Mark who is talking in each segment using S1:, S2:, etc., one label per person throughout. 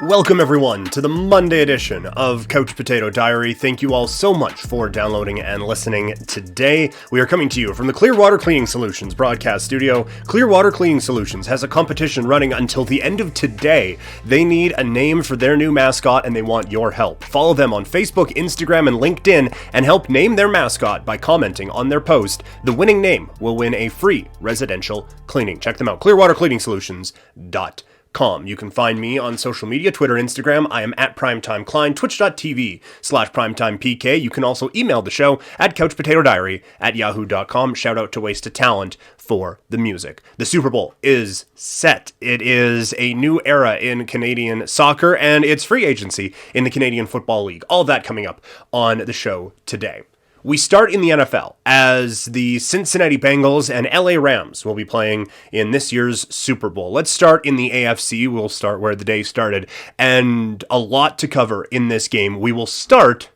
S1: Welcome everyone to the Monday edition of Couch Potato Diary. Thank you all so much for downloading and listening today. We are coming to you from the Clearwater Cleaning Solutions broadcast studio. Clearwater Cleaning Solutions has a competition running until the end of today. They need a name for their new mascot and they want your help. Follow them on Facebook, Instagram, and LinkedIn and help name their mascot by commenting on their post. The winning name will win a free residential cleaning. Check them out, clearwatercleaningsolutions.com. You can find me on social media, Twitter, Instagram. I am at Primetime Klein, twitch.tv/primetimepk. You can also email the show at couchpotatodiary@yahoo.com. Shout out to Waste of Talent for the music. The Super Bowl is set. It is a new era in Canadian soccer and its free agency in the Canadian Football League. All that coming up on the show today. We start in the NFL as the Cincinnati Bengals and LA Rams will be playing in this year's Super Bowl. Let's start in the AFC. We'll start where the day started, and a lot to cover in this game. We will start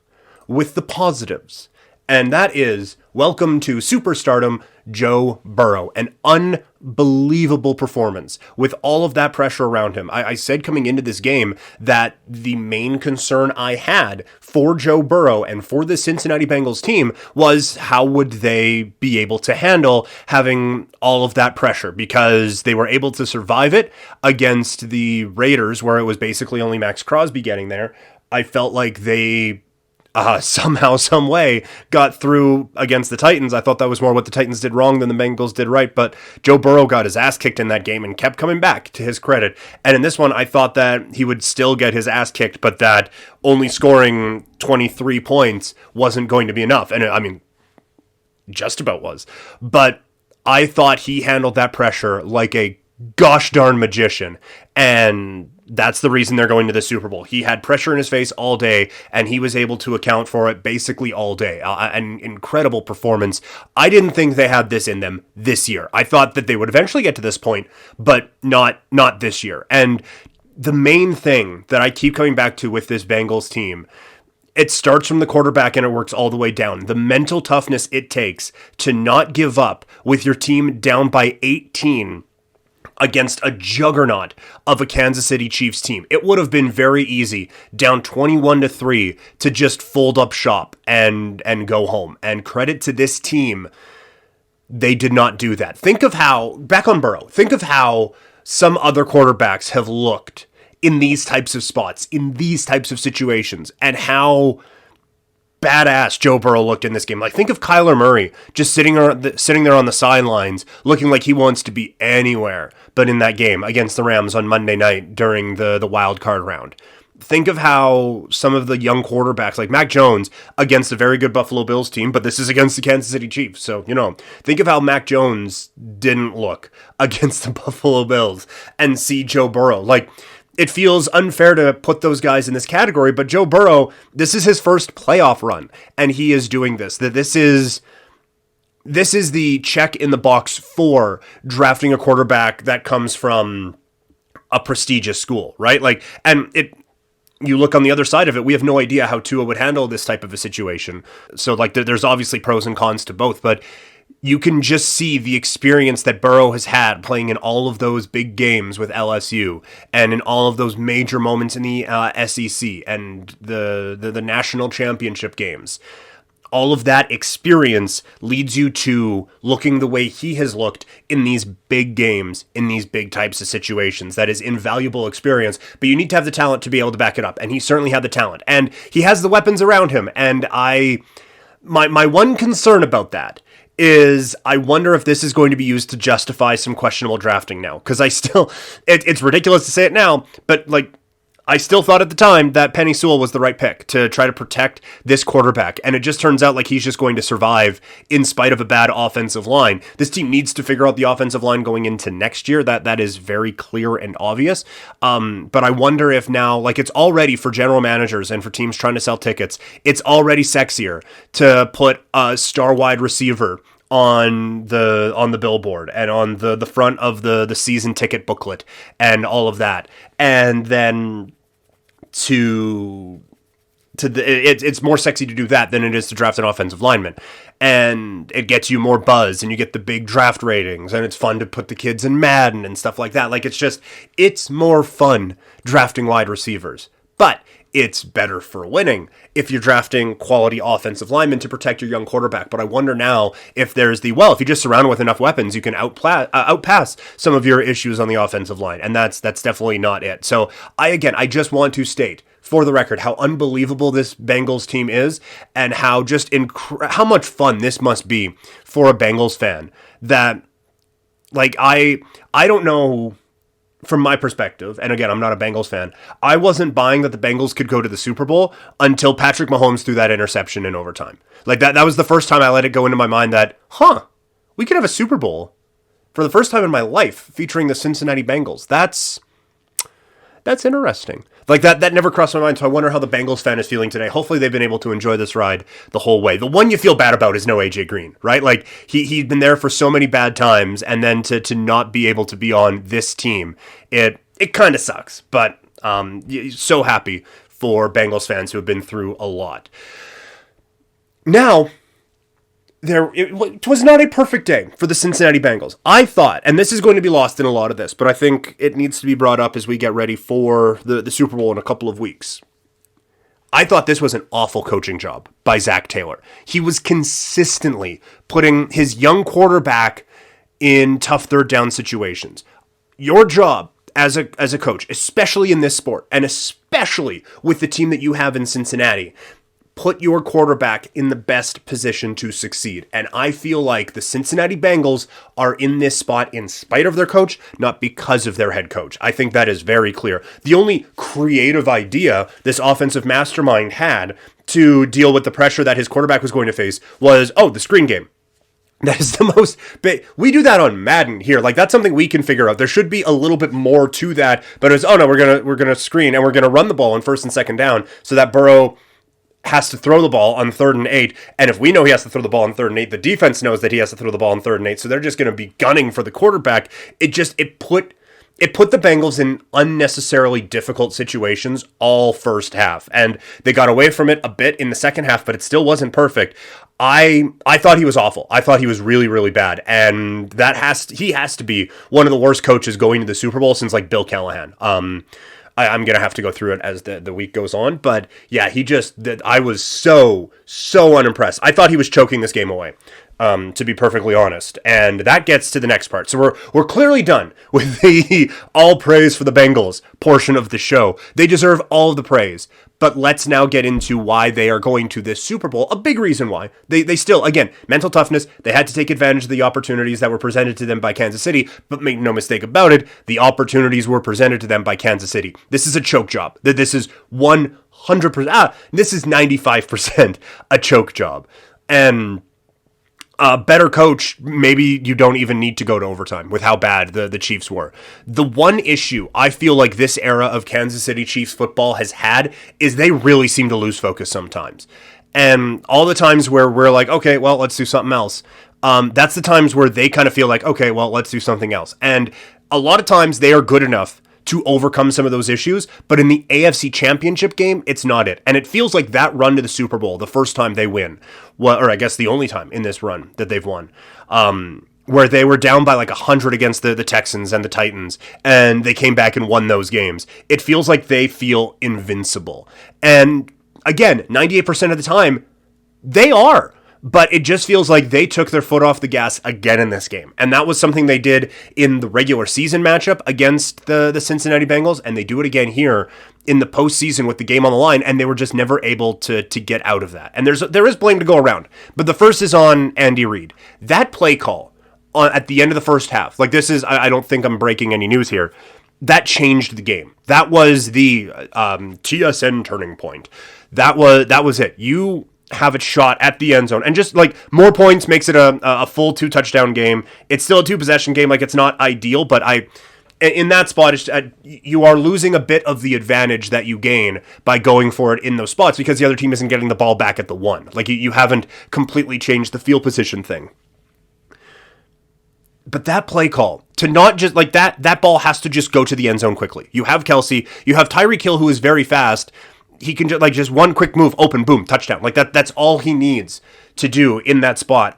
S1: with the positives, and that is welcome to superstardom, Joe Burrow. An unbelievable performance with all of that pressure around him. I said coming into this game that the main concern I had for Joe Burrow and for the Cincinnati Bengals team was how would they be able to handle having all of that pressure, because they were able to survive it against the Raiders where it was basically only Max Crosby getting there. I felt like they somehow, some way got through against the Titans. I thought that was more what the Titans did wrong than the Bengals did right, but Joe Burrow got his ass kicked in that game and kept coming back, to his credit. And in this one, I thought that he would still get his ass kicked, but that only scoring 23 points wasn't going to be enough. And I mean, just about was. But I thought he handled that pressure like a gosh darn magician, and that's the reason they're going to the Super Bowl. He had pressure in his face all day, and he was able to account for it basically all day. An incredible performance. I didn't think they had this in them this year. I thought that they would eventually get to this point, but not this year. And the main thing that I keep coming back to with this Bengals team, it starts from the quarterback and it works all the way down. The mental toughness it takes to not give up with your team down by 18 against a juggernaut of a Kansas City Chiefs team. It would have been very easy, down 21-3, to just fold up shop and go home. And credit to this team, they did not do that. Think of how, back on Burrow, think of how some other quarterbacks have looked in these types of spots, in these types of situations, and how badass Joe Burrow looked in this game. Like, think of Kyler Murray just sitting there on the sidelines, looking like he wants to be anywhere but in that game against the Rams on Monday night during the wild card round. Think of how some of the young quarterbacks, like Mac Jones, against a very good Buffalo Bills team, but this is against the Kansas City Chiefs. So, think of how Mac Jones didn't look against the Buffalo Bills, and see Joe Burrow. Like, it feels unfair to put those guys in this category, but Joe Burrow, this is his first playoff run, and he is doing this. This is the check in the box for drafting a quarterback that comes from a prestigious school, right? Like, and you look on the other side of it, we have no idea how Tua would handle this type of a situation. So, like, there's obviously pros and cons to both, but you can just see the experience that Burrow has had playing in all of those big games with LSU and in all of those major moments in the SEC and the national championship games. All of that experience leads you to looking the way he has looked in these big games, in these big types of situations. That is invaluable experience, but you need to have the talent to be able to back it up. And he certainly had the talent, and he has the weapons around him. And my one concern about that is I wonder if this is going to be used to justify some questionable drafting now. Because it's ridiculous to say it now, but like, I still thought at the time that Penei Sewell was the right pick to try to protect this quarterback. And it just turns out like he's just going to survive in spite of a bad offensive line. This team needs to figure out the offensive line going into next year. That is very clear and obvious. But I wonder if now, like, it's already for general managers and for teams trying to sell tickets, it's already sexier to put a star wide receiver on the billboard and on the front of the season ticket booklet and all of that. And then to it's more sexy to do that than it is to draft an offensive lineman. And it gets you more buzz, and you get the big draft ratings, and it's fun to put the kids in Madden and stuff like that. Like, it's more fun drafting wide receivers. But it's better for winning if you're drafting quality offensive linemen to protect your young quarterback. But I wonder now if there's if you just surround him with enough weapons, you can outpass some of your issues on the offensive line. And that's definitely not it. So I just want to state, for the record, how unbelievable this Bengals team is, and how how much fun this must be for a Bengals fan. That, like, I don't know, from my perspective, and again, I'm not a Bengals fan, I wasn't buying that the Bengals could go to the Super Bowl until Patrick Mahomes threw that interception in overtime. Like, that was the first time I let it go into my mind that, we could have a Super Bowl for the first time in my life featuring the Cincinnati Bengals. That's interesting. Like, that never crossed my mind, so I wonder how the Bengals fan is feeling today. Hopefully they've been able to enjoy this ride the whole way. The one you feel bad about is no AJ Green, right? Like, he'd been there for so many bad times, and then to not be able to be on this team, it kind of sucks. But so happy for Bengals fans who have been through a lot. Now, it was not a perfect day for the Cincinnati Bengals. I thought, and this is going to be lost in a lot of this, but I think it needs to be brought up as we get ready for the Super Bowl in a couple of weeks. I thought this was an awful coaching job by Zach Taylor. He was consistently putting his young quarterback in tough third down situations. Your job as a coach, especially in this sport, and especially with the team that you have in Cincinnati, put your quarterback in the best position to succeed. And I feel like the Cincinnati Bengals are in this spot in spite of their coach, not because of their head coach. I think that is very clear. The only creative idea this offensive mastermind had to deal with the pressure that his quarterback was going to face was, the screen game. That is the most we do that on Madden here. Like, that's something we can figure out. There should be a little bit more to that, but it's, we're gonna screen, and we're gonna run the ball on 1st and 2nd down so that Burrow has to throw the ball on 3rd and 8, and if we know he has to throw the ball on 3rd and 8, the defense knows that he has to throw the ball on 3rd and 8, so they're just going to be gunning for the quarterback. It put the Bengals in unnecessarily difficult situations all first half, and they got away from it a bit in the second half, but it still wasn't perfect. I thought he was awful. I thought he was really, really bad, and he has to be one of the worst coaches going to the Super Bowl since, like, Bill Callahan. I'm going to have to go through it as the week goes on. But yeah, I was so unimpressed. I thought he was choking this game away, to be perfectly honest. And that gets to the next part. So we're clearly done with the all praise for the Bengals portion of the show. They deserve all of the praise. But let's now get into why they are going to this Super Bowl. A big reason why. They still, again, mental toughness. They had to take advantage of the opportunities that were presented to them by Kansas City. But make no mistake about it, the opportunities were presented to them by Kansas City. This is a choke job. This is 100%. This is 95% a choke job. And a better coach, maybe you don't even need to go to overtime with how bad the Chiefs were. The one issue I feel like this era of Kansas City Chiefs football has had is they really seem to lose focus sometimes. And all the times where we're like, okay, well, let's do something else. That's the times where they kind of feel like, okay, well, let's do something else. And a lot of times they are good enough to overcome some of those issues, but in the AFC Championship game, it's not it. And it feels like that run to the Super Bowl, the first time they win, or I guess the only time in this run that they've won, where they were down by like 100 against the Texans and the Titans, and they came back and won those games. It feels like they feel invincible. And again, 98% of the time, they are. But it just feels like they took their foot off the gas again in this game. And that was something they did in the regular season matchup against the Cincinnati Bengals, and they do it again here in the postseason with the game on the line, and they were just never able to get out of that. And there is blame to go around. But the first is on Andy Reid. That play call at the end of the first half, like this is, I don't think I'm breaking any news here, that changed the game. That was the TSN turning point. That was it. You have it shot at the end zone, and just like more points makes it a full 2 touchdown game. It's still a 2 possession game. Like, it's not ideal, but in that spot, you are losing a bit of the advantage that you gain by going for it in those spots because the other team isn't getting the ball back at the 1. Like, you haven't completely changed the field position thing. But that play call, to not just like that ball has to just go to the end zone quickly. You have Kelsey, you have Tyreek Hill, who is very fast. he can just one quick move, open, boom, touchdown. Like that's all he needs to do in that spot.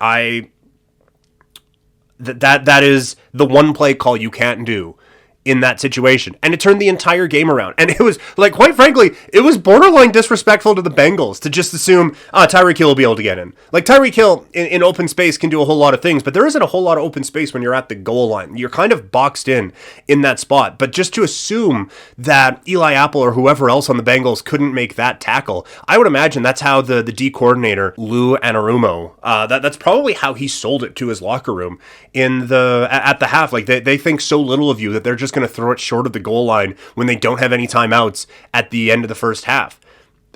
S1: That is the one play call you can't do in that situation. And it turned the entire game around. And it was, like, quite frankly, it was borderline disrespectful to the Bengals to just assume, Tyreek Hill will be able to get in. Like, Tyreek Hill in open space can do a whole lot of things, but there isn't a whole lot of open space when you're at the goal line. You're kind of boxed in that spot. But just to assume that Eli Apple or whoever else on the Bengals couldn't make that tackle, I would imagine that's how the D coordinator, Lou Anarumo, that's probably how he sold it to his locker room at the half. Like, they think so little of you that they're just going to throw it short of the goal line when they don't have any timeouts at the end of the first half.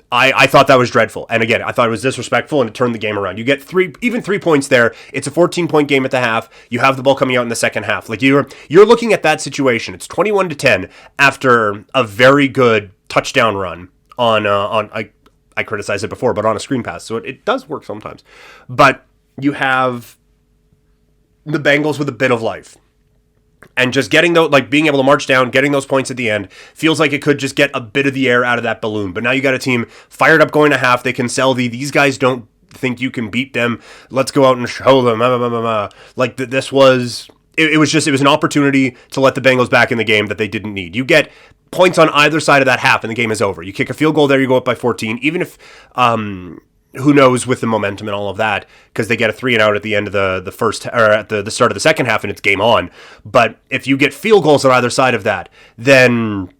S1: I thought that was dreadful. And again, I thought it was disrespectful, and it turned the game around. You get 3 points there. It's a 14-point game at the half. You have the ball coming out in the second half. Like, you're looking at that situation. It's 21-10 after a very good touchdown run on I criticized it before, but on a screen pass. So it does work sometimes. But you have the Bengals with a bit of life. And just getting being able to march down, getting those points at the end, feels like it could just get a bit of the air out of that balloon. But now you got a team fired up going to half. They can sell these guys don't think you can beat them. Let's go out and show them. Like, this was, it was an opportunity to let the Bengals back in the game that they didn't need. You get points on either side of that half and the game is over. You kick a field goal there, you go up by 14. Even if, who knows with the momentum and all of that, because they get a 3-and-out at the end of the first, or at the start of the second half, and it's game on. But if you get field goals on either side of that, then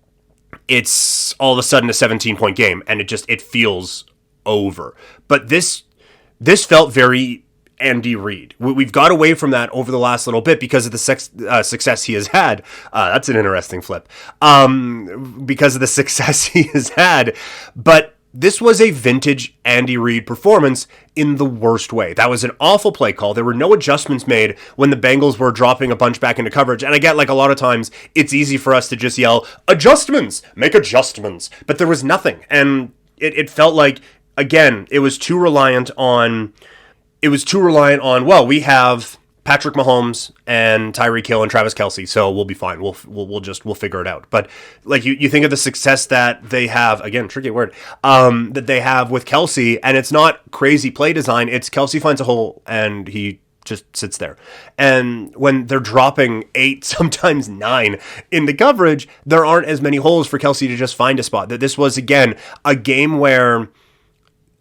S1: it's all of a sudden a 17-point game, and it feels over. But this felt very Andy Reid. We've got away from that over the last little bit because of the success he has had. That's an interesting flip. Because of the success he has had, but this was a vintage Andy Reid performance in the worst way. That was an awful play call. There were no adjustments made when the Bengals were dropping a bunch back into coverage. And I get, like, a lot of times it's easy for us to just yell, adjustments, make adjustments. But there was nothing. And it felt like, again, it was too reliant on, well, we have Patrick Mahomes and Tyreek Hill and Travis Kelce, so we'll be fine. We'll figure it out. But, like, you think of the success that they have, again, tricky word, that they have with Kelce, and it's not crazy play design. It's Kelce finds a hole and he just sits there. And when they're dropping 8, sometimes 9 in the coverage, there aren't as many holes for Kelce to just find a spot. That this was, again, a game where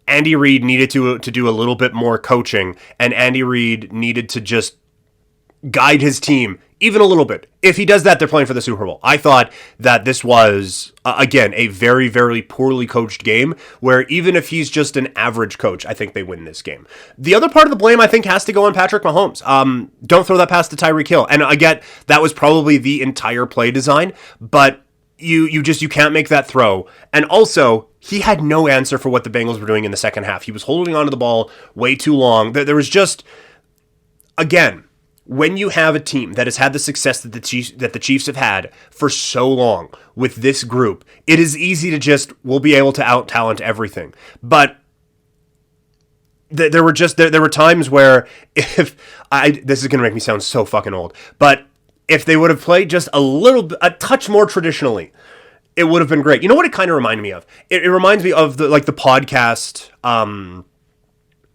S1: Andy Reid needed to do a little bit more coaching, and Andy Reid needed to just guide his team even a little bit. If he does that, they're playing for the Super Bowl. I thought that this was, again, a very, very poorly coached game where even if he's just an average coach, I think they win this game. The other part of the blame, I think, has to go on Patrick Mahomes. Don't throw that pass to Tyreek Hill. And I get that was probably the entire play design, but you can't make that throw. And also, he had no answer for what the Bengals were doing in the second half. He was holding onto the ball way too long. There was just, again, when you have a team that has had the success that the Chiefs have had for so long with this group, it is easy to just, we'll be able to out-talent everything. But there were times where this is going to make me sound so fucking old, but if they would have played just a touch more traditionally, it would have been great. You know what it kind of reminded me of? It reminds me of the podcast,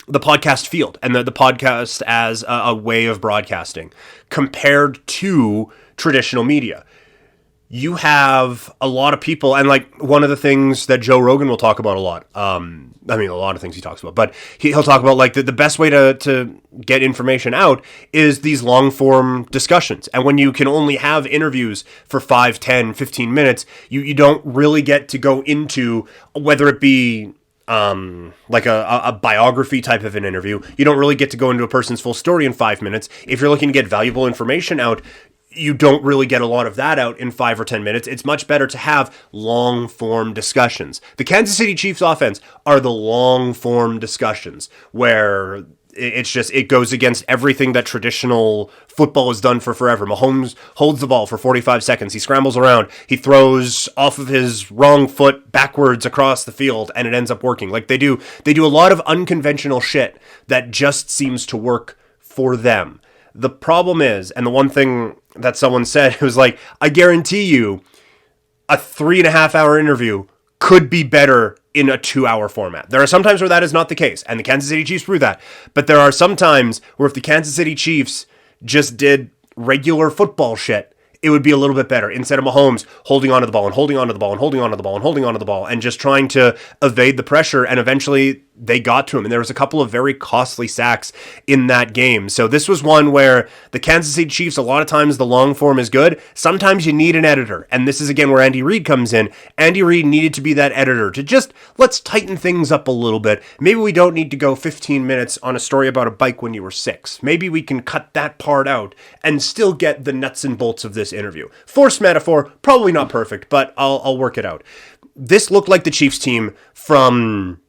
S1: the podcast field and the podcast as a way of broadcasting compared to traditional media. You have a lot of people, and like one of the things that Joe Rogan will talk about a lot, a lot of things he talks about, but he'll talk about like the best way to get information out is these long form discussions. And when you can only have interviews for 5, 10, 15 minutes, you don't really get to go into whether it be like a biography type of an interview. You don't really get to go into a person's full story in 5 minutes. If you're looking to get valuable information out, you don't really get a lot of that out in 5 or 10 minutes. It's much better to have long-form discussions. The Kansas City Chiefs offense are the long-form discussions where it goes against everything that traditional football has done for forever. Mahomes holds the ball for 45 seconds. He scrambles around. He throws off of his wrong foot backwards across the field, and it ends up working. Like they do a lot of unconventional shit that just seems to work for them. The problem is, and the one thing that someone said was like, I guarantee you a 3.5 hour interview could be better in a 2-hour format. There are some times where that is not the case, and the Kansas City Chiefs prove that. But there are some times where if the Kansas City Chiefs just did regular football shit, it would be a little bit better instead of Mahomes holding onto the ball and holding onto the ball and holding onto the ball and holding onto the ball and just trying to evade the pressure. And eventually they got to him. And there was a couple of very costly sacks in that game. So this was one where the Kansas City Chiefs, a lot of times the long form is good. Sometimes you need an editor. And this is again where Andy Reid comes in. Andy Reid needed to be that editor to just let's tighten things up a little bit. Maybe we don't need to go 15 minutes on a story about a bike when you were 6. Maybe we can cut that part out and still get the nuts and bolts of this interview. Forced metaphor, probably not perfect, but I'll work it out. This looked like the Chiefs team from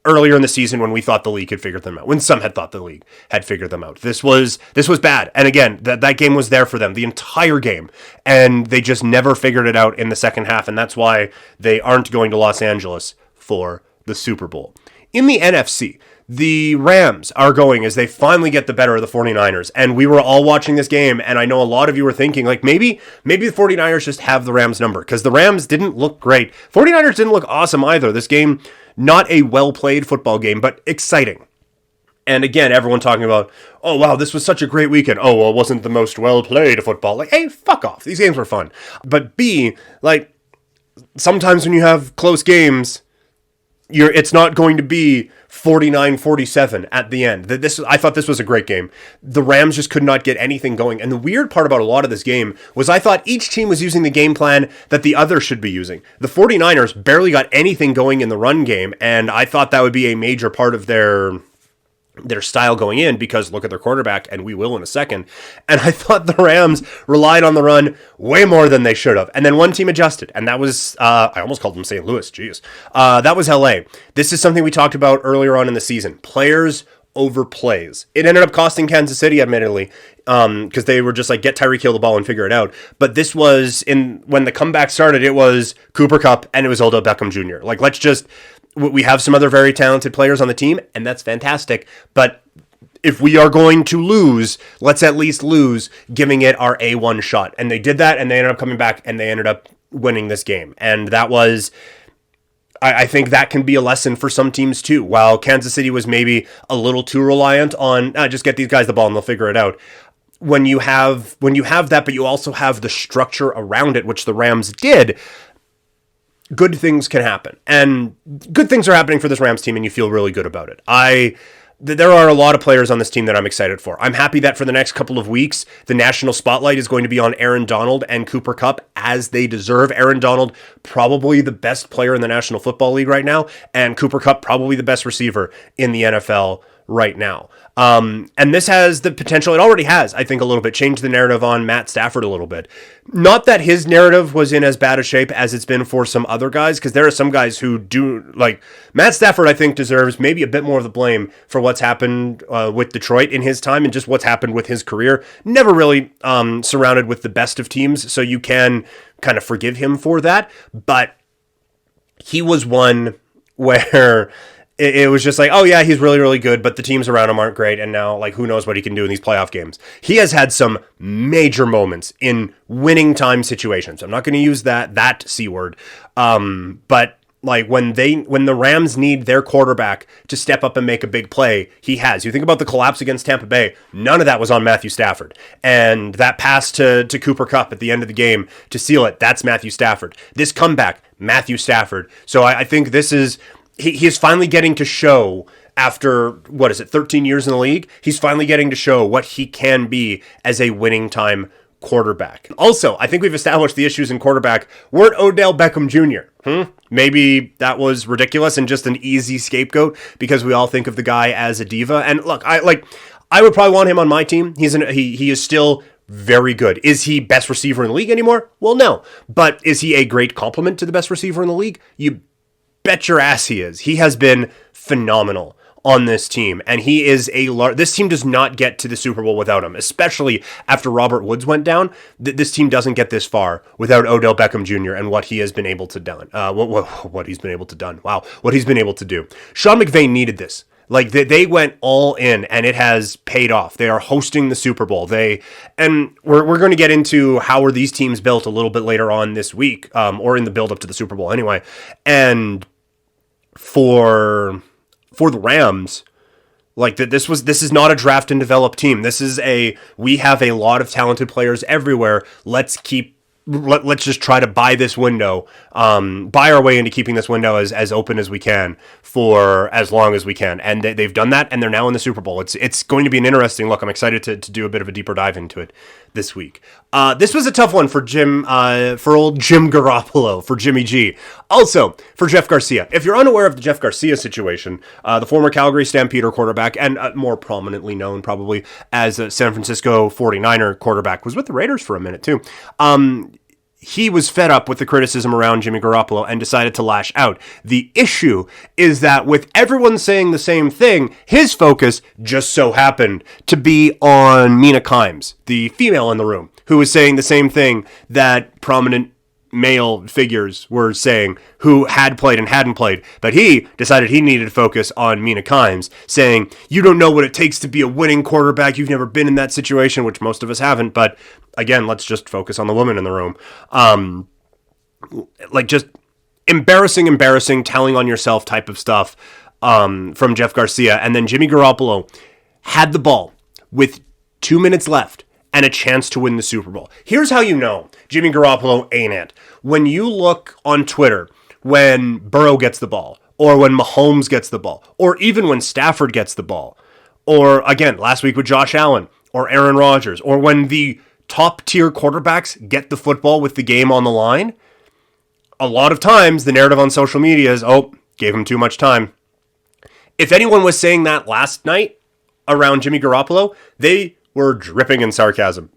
S1: earlier in the season when we thought the league had figured them out, when some had thought the league had figured them out. This was bad. And again, that game was there for them the entire game, and they just never figured it out in the second half, and that's why they aren't going to Los Angeles for the Super Bowl. In the NFC, the Rams are going as they finally get the better of the 49ers. And we were all watching this game, and I know a lot of you were thinking, like, maybe the 49ers just have the Rams number, because the Rams didn't look great. 49ers didn't look awesome either. This game, not a well-played football game, but exciting. And again, everyone talking about, oh, wow, this was such a great weekend. Oh, well, it wasn't the most well-played football. Like, hey, fuck off. These games were fun. But B, like, sometimes when you have close games, it's not going to be 49-47 at the end. I thought this was a great game. The Rams just could not get anything going. And the weird part about a lot of this game was I thought each team was using the game plan that the other should be using. The 49ers barely got anything going in the run game, and I thought that would be a major part of their style going in, because look at their quarterback, and we will in a second. And I thought the Rams relied on the run way more than they should have. And then one team adjusted, and that was, I almost called them St. Louis, jeez. That was LA. This is something we talked about earlier on in the season. Players over plays. It ended up costing Kansas City, admittedly, because they were just like, get Tyreek Hill the ball and figure it out. But this was, when the comeback started, it was Cooper Kupp and it was Odell Beckham Jr. Like, we have some other very talented players on the team, and that's fantastic. But if we are going to lose, let's at least lose giving it our A1 shot. And they did that, and they ended up coming back, and they ended up winning this game. And that was, I think that can be a lesson for some teams too. While Kansas City was maybe a little too reliant on, just get these guys the ball and they'll figure it out. When you have that, but you also have the structure around it, which the Rams did, good things can happen. And good things are happening for this Rams team, and you feel really good about it. There are a lot of players on this team that I'm excited for. I'm happy that for the next couple of weeks, the national spotlight is going to be on Aaron Donald and Cooper Kupp, as they deserve. Aaron Donald, probably the best player in the National Football League right now, and Cooper Kupp, probably the best receiver in the NFL right now. And this has the potential, it already has, I think, a little bit, changed the narrative on Matt Stafford a little bit. Not that his narrative was in as bad a shape as it's been for some other guys, because there are some guys who do, like, Matt Stafford, I think, deserves maybe a bit more of the blame for what's happened with Detroit in his time and just what's happened with his career. Never really surrounded with the best of teams, so you can kind of forgive him for that, but he was one where it was just like, oh yeah, he's really, really good, but the teams around him aren't great, and now, like, who knows what he can do in these playoff games. He has had some major moments in winning time situations. I'm not going to use that C word, but like when the Rams need their quarterback to step up and make a big play, he has. You think about the collapse against Tampa Bay, none of that was on Matthew Stafford. And that pass to Cooper Kupp at the end of the game to seal it, that's Matthew Stafford. This comeback, Matthew Stafford. So I think this is... He is finally getting to show, after, 13 years in the league? He's finally getting to show what he can be as a winning time quarterback. Also, I think we've established the issues in quarterback weren't Odell Beckham Jr. Maybe that was ridiculous and just an easy scapegoat because we all think of the guy as a diva. And look, I would probably want him on my team. He is still very good. Is he best receiver in the league anymore? Well, no. But is he a great complement to the best receiver in the league? You bet your ass he is. He has been phenomenal on this team, and he is this team does not get to the Super Bowl without him, especially after Robert Woods went down. This team doesn't get this far without Odell Beckham Jr. and what he has been able to do. What he's been able to do. Wow, what he's been able to do. Sean McVay needed this. Like, they went all in, and it has paid off. They are hosting the Super Bowl. And we're going to get into how are these teams built a little bit later on this week, or in the build-up to the Super Bowl anyway. And for the Rams. Like that, this is not a draft and develop team. This is we have a lot of talented players everywhere. Let's just try to buy this window, buy our way into keeping this window as open as we can for as long as we can. And they've done that, and they're now in the Super Bowl. It's going to be an interesting look. I'm excited to do a bit of a deeper dive into it this week. This was a tough one for old Jim Garoppolo, for Jimmy G. Also, for Jeff Garcia. If you're unaware of the Jeff Garcia situation, the former Calgary Stampeder quarterback, and more prominently known probably as a San Francisco 49er quarterback, was with the Raiders for a minute too. He was fed up with the criticism around Jimmy Garoppolo and decided to lash out. The issue is that with everyone saying the same thing, his focus just so happened to be on Mina Kimes, the female in the room, who was saying the same thing that prominent male figures were saying who had played and hadn't played. But he decided he needed to focus on Mina Kimes, saying, you don't know what it takes to be a winning quarterback. You've never been in that situation, which most of us haven't. But again, let's just focus on the woman in the room. Just embarrassing, telling on yourself type of stuff from Jeff Garcia. And then Jimmy Garoppolo had the ball with 2 minutes left and a chance to win the Super Bowl. Here's how you know Jimmy Garoppolo ain't it. When you look on Twitter, when Burrow gets the ball, or when Mahomes gets the ball, or even when Stafford gets the ball, or again, last week with Josh Allen, or Aaron Rodgers, or when the top-tier quarterbacks get the football with the game on the line, a lot of times the narrative on social media is, gave him too much time. If anyone was saying that last night around Jimmy Garoppolo, they were dripping in sarcasm.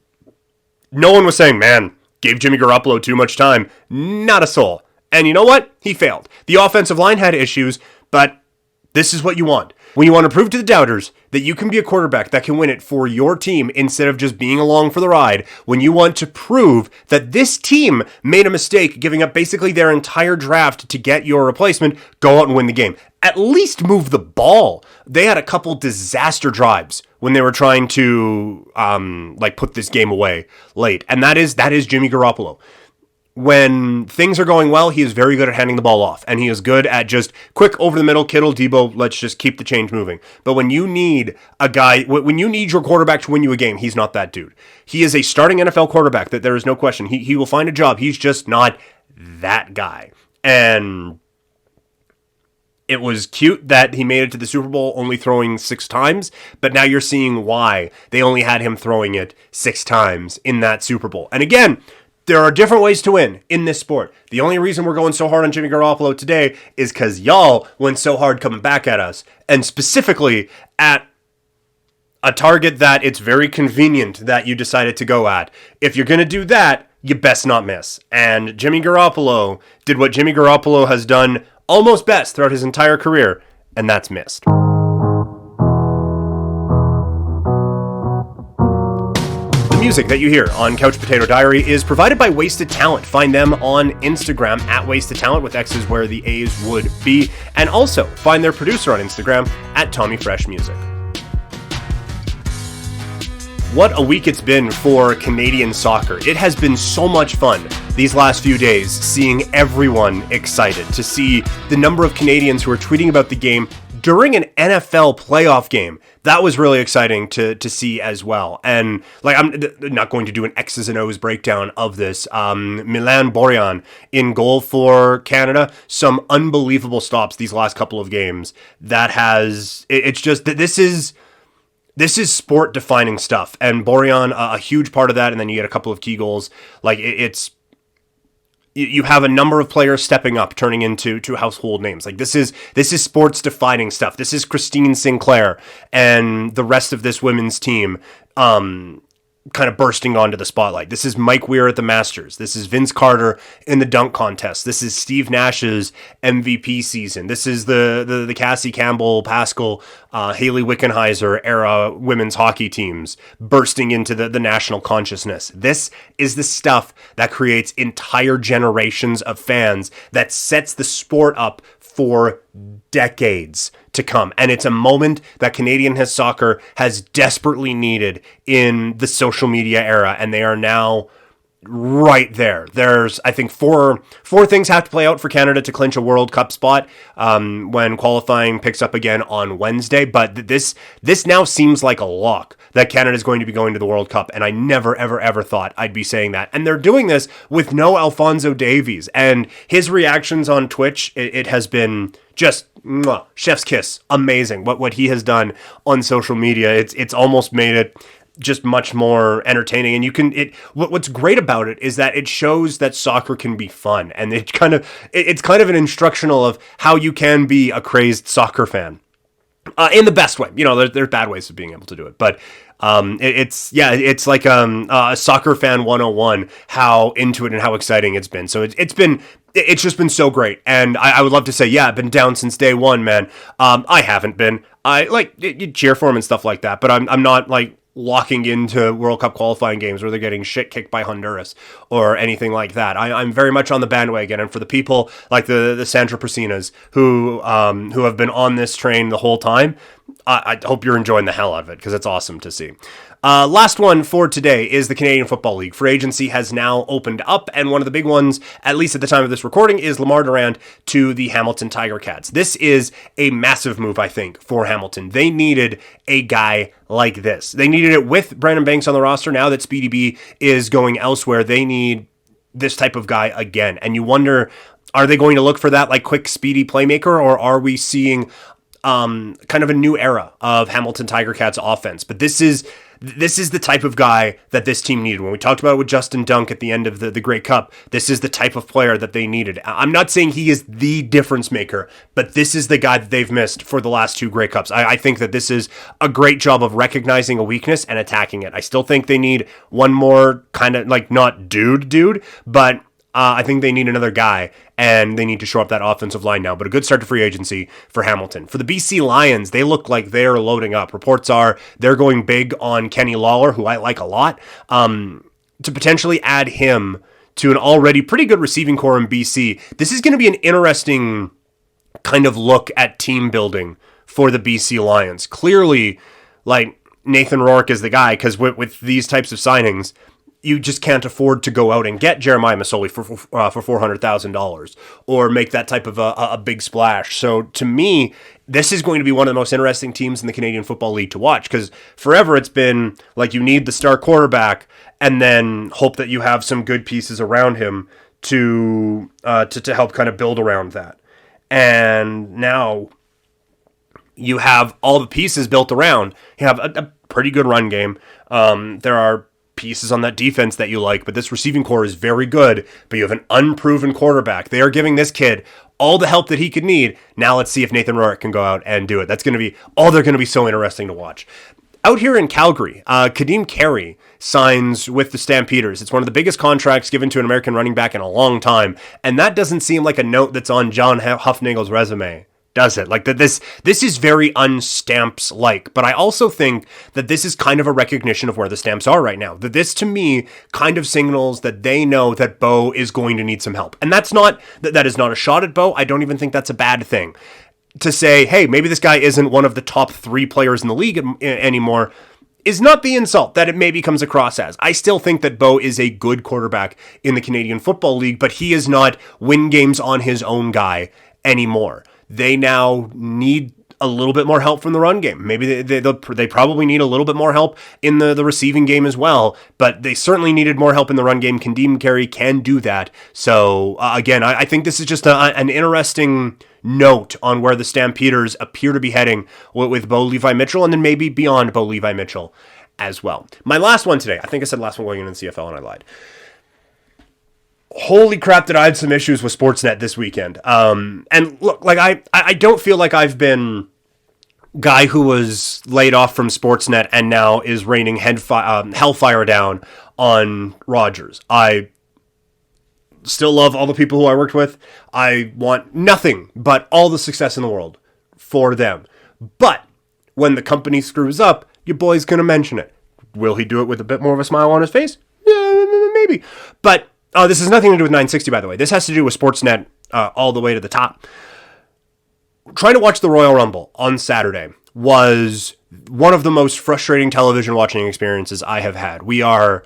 S1: No one was saying, man, gave Jimmy Garoppolo too much time. Not a soul. And you know what? He failed. The offensive line had issues, but this is what you want. When you want to prove to the doubters that you can be a quarterback that can win it for your team instead of just being along for the ride, when you want to prove that this team made a mistake giving up basically their entire draft to get your replacement, go out and win the game. At least move the ball. They had a couple disaster drives when they were trying to put this game away late. And that is Jimmy Garoppolo. When things are going well, he is very good at handing the ball off. And he is good at just quick over the middle, Kittle, Debo, let's just keep the change moving. But when you need when you need your quarterback to win you a game, he's not that dude. He is a starting NFL quarterback, that there is no question. He will find a job. He's just not that guy. And it was cute that he made it to the Super Bowl only throwing 6 times, but now you're seeing why they only had him throwing it 6 times in that Super Bowl. And again, there are different ways to win in this sport. The only reason we're going so hard on Jimmy Garoppolo today is because y'all went so hard coming back at us, and specifically at a target that it's very convenient that you decided to go at. If you're going to do that, you best not miss. And Jimmy Garoppolo did what Jimmy Garoppolo has done almost best throughout his entire career, and that's missed. Music that you hear on Couch Potato Diary is provided by Wasted Talent. Find them on Instagram at Wasted Talent, with X's where the A's would be. And also find their producer on Instagram at Tommy Fresh Music. What a week it's been for Canadian soccer. It has been so much fun these last few days, seeing everyone excited, to see the number of Canadians who are tweeting about the game during an NFL playoff game. That was really exciting to see as well. And I'm not going to do an X's and O's breakdown of this. Milan Borjan in goal for Canada. Some unbelievable stops these last couple of games. It's just that this is sport defining stuff. And Borjan, a huge part of that. And then you get a couple of key goals. You have a number of players stepping up, turning into household names. This is sports defining stuff. This is Christine Sinclair and the rest of this women's team kind of bursting onto the spotlight. This is Mike Weir at the Masters. This is Vince Carter in the dunk contest. This is Steve Nash's MVP season. This is the Cassie Campbell, Pascal, Haley Wickenheiser era women's hockey teams bursting into the national consciousness. This is the stuff that creates entire generations of fans, that sets the sport up for decades to come. And it's a moment that Canadian soccer has desperately needed in the social media era. And they are now right there. There's, I think, four things have to play out for Canada to clinch a World Cup spot when qualifying picks up again on Wednesday. But this now seems like a lock that Canada is going to be going to the World Cup, and I never, ever, ever thought I'd be saying that. And they're doing this with no Alphonso Davies, and his reactions on Twitch, it has been just chef's kiss, amazing. What he has done on social media, it's almost made it just much more entertaining. And what's great about it is that it shows that soccer can be fun, and it's kind of an instructional of how you can be a crazed soccer fan. In the best way. There's bad ways of being able to do it, but it's like a soccer fan 101, how into it and how exciting it's been. So it's just been so great, and I would love to say, yeah, I've been down since day one, man. I haven't been. I like you cheer for him and stuff like that, but I'm not like locking into World Cup qualifying games where they're getting shit kicked by Honduras or anything like that. I'm very much on the bandwagon, and for the people like the Sandra Prasinas who have been on this train the whole time, I hope you're enjoying the hell out of it, because it's awesome to see. Last one for today is the Canadian Football League. Free agency has now opened up, and one of the big ones, at least at the time of this recording, is Lamar Durand to the Hamilton Tiger Cats. This is a massive move, I think, for Hamilton. They needed a guy like this. They needed it with Brandon Banks on the roster. Now that Speedy B is going elsewhere, they need this type of guy again. And you wonder, are they going to look for that like quick, speedy playmaker, or are we seeing kind of a new era of Hamilton Tiger Cats offense? But this is the type of guy that this team needed. When we talked about it with Justin Dunk at the end of the Grey Cup, this is the type of player that they needed. I'm not saying he is the difference maker, but this is the guy that they've missed for the last two Grey Cups. I think that this is a great job of recognizing a weakness and attacking it. I still think they need one more kind of like, not dude, but I think they need another guy, and they need to shore up that offensive line now. But a good start to free agency for Hamilton. For the BC Lions, they look like they're loading up. Reports are they're going big on Kenny Lawler, who I like a lot, to potentially add him to an already pretty good receiving core in BC. This is going to be an interesting kind of look at team building for the BC Lions. Clearly, like, Nathan Rourke is the guy, because with these types of signings, you just can't afford to go out and get Jeremiah Masoli for $400,000 or make that type of a big splash. So to me, this is going to be one of the most interesting teams in the Canadian Football League to watch, because forever it's been like you need the star quarterback and then hope that you have some good pieces around him to help kind of build around that. And now you have all the pieces built around. You have a pretty good run game. There are pieces on that defense that you like, but this receiving core is very good, but you have an unproven quarterback. They are giving this kid all the help that he could need. Now let's see if Nathan Rourke can go out and do it. They're going to be so interesting to watch. Out here in Calgary, Kadeem Carey signs with the Stampeders. It's one of the biggest contracts given to an American running back in a long time, and that doesn't seem like a note that's on John Huffnagel's resume, does it? Like, that this is very unstamps-like, but I also think that this is kind of a recognition of where the Stamps are right now. That this, to me, kind of signals that they know that Bo is going to need some help. And that is not a shot at Bo. I don't even think that's a bad thing. To say, hey, maybe this guy isn't one of the top 3 players in the league anymore, is not the insult that it maybe comes across as. I still think that Bo is a good quarterback in the Canadian Football League, but he is not win games on his own guy anymore. They now need a little bit more help from the run game. Maybe they probably need a little bit more help in the receiving game as well, but they certainly needed more help in the run game. Kadeem Carey can do that. So again, I think this is just an interesting note on where the Stampeders appear to be heading with Bo Levi-Mitchell, and then maybe beyond Bo Levi-Mitchell as well. My last one today, I think I said last one going into the CFL and I lied. Holy crap, did I have some issues with Sportsnet this weekend. And look, like I don't feel like I've been guy who was laid off from Sportsnet and now is raining hellfire down on Rogers. I still love all the people who I worked with. I want nothing but all the success in the world for them. But when the company screws up, your boy's going to mention it. Will he do it with a bit more of a smile on his face? Maybe. But this has nothing to do with 960, by the way. This has to do with Sportsnet all the way to the top. Trying to watch the Royal Rumble on Saturday was one of the most frustrating television watching experiences I have had. We are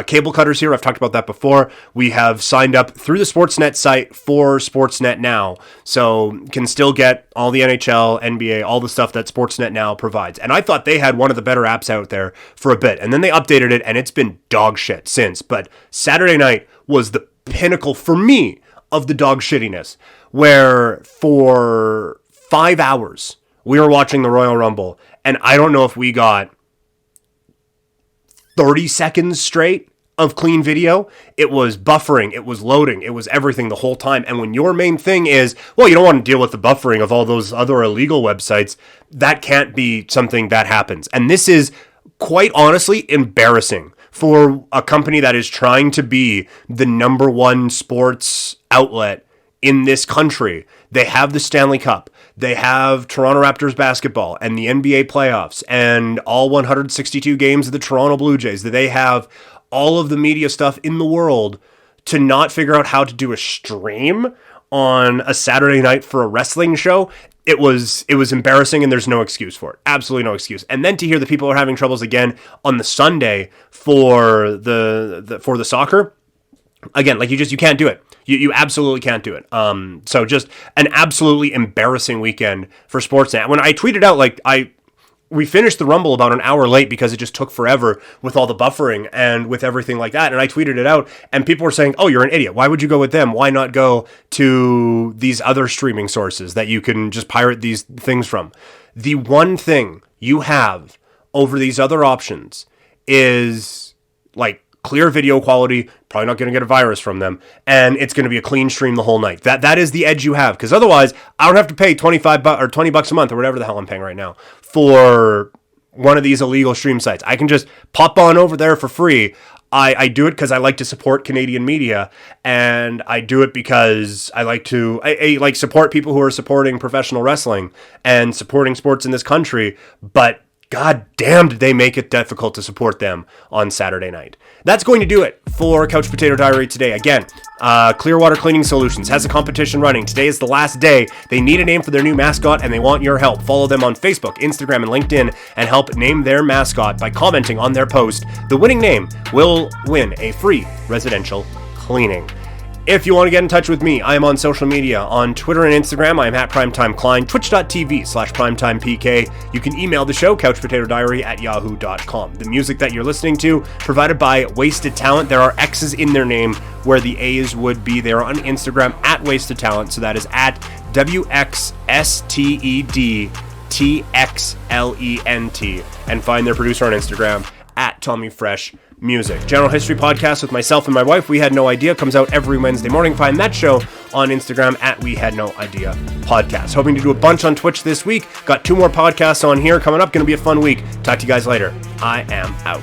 S1: cable cutters here. I've talked about that before. We have signed up through the Sportsnet site for Sportsnet Now, so can still get all the NHL, NBA, all the stuff that Sportsnet Now provides. And I thought they had one of the better apps out there for a bit, and then they updated it, and it's been dog shit since. But Saturday night was the pinnacle for me of the dog shittiness, where for 5 hours we were watching the Royal Rumble, and I don't know if we got 30 seconds straight of clean video. It was buffering, it was loading, it was everything the whole time. And when your main thing is, well, you don't want to deal with the buffering of all those other illegal websites, that can't be something that happens. And this is quite honestly embarrassing for a company that is trying to be the number one sports outlet in this country. They have the Stanley Cup, they have Toronto Raptors basketball and the NBA playoffs and all 162 games of the Toronto Blue Jays. They have all of the media stuff in the world to not figure out how to do a stream on a Saturday night for a wrestling show. It was embarrassing, and there's no excuse for it. Absolutely no excuse. And then to hear that people are having troubles again on the Sunday for the soccer, again, like you can't do it. You absolutely can't do it. So just an absolutely embarrassing weekend for Sportsnet. When I tweeted out, we finished the Rumble about an hour late because it just took forever with all the buffering and with everything like that. And I tweeted it out, and people were saying, oh, you're an idiot. Why would you go with them? Why not go to these other streaming sources that you can just pirate these things from? The one thing you have over these other options is clear video quality, probably not going to get a virus from them, and it's going to be a clean stream the whole night. That is the edge you have, because otherwise I don't have to pay $25 or $20 a month or whatever the hell I'm paying right now for one of these illegal stream sites. I can just pop on over there for free. I do it because I like to support Canadian media, and I do it because I like to I support people who are supporting professional wrestling and supporting sports in this country, but God damn, did they make it difficult to support them on Saturday night. That's going to do it for Couch Potato Diary today. Again, Clearwater Cleaning Solutions has a competition running. Today is the last day. They need a name for their new mascot, and they want your help. Follow them on Facebook, Instagram, and LinkedIn, and help name their mascot by commenting on their post. The winning name will win a free residential cleaning. If you want to get in touch with me, I am on social media. On Twitter and Instagram, I am at PrimetimeKlein, twitch.tv/PrimetimePK. You can email the show, couchpotatodiary@yahoo.com. The music that you're listening to, provided by Wasted Talent. There are X's in their name where the A's would be. They are on Instagram at Wasted Talent, so that is at WXSTEDTXLENT. And find their producer on Instagram at Tommy Fresh Music. General History Podcast with myself and my wife, We Had No Idea, comes out every Wednesday morning. Find that show on Instagram at We Had No Idea Podcast. Hoping to do a bunch on Twitch this week. Got 2 more podcasts on here coming up. Going to be a fun week. Talk to you guys later. I am out.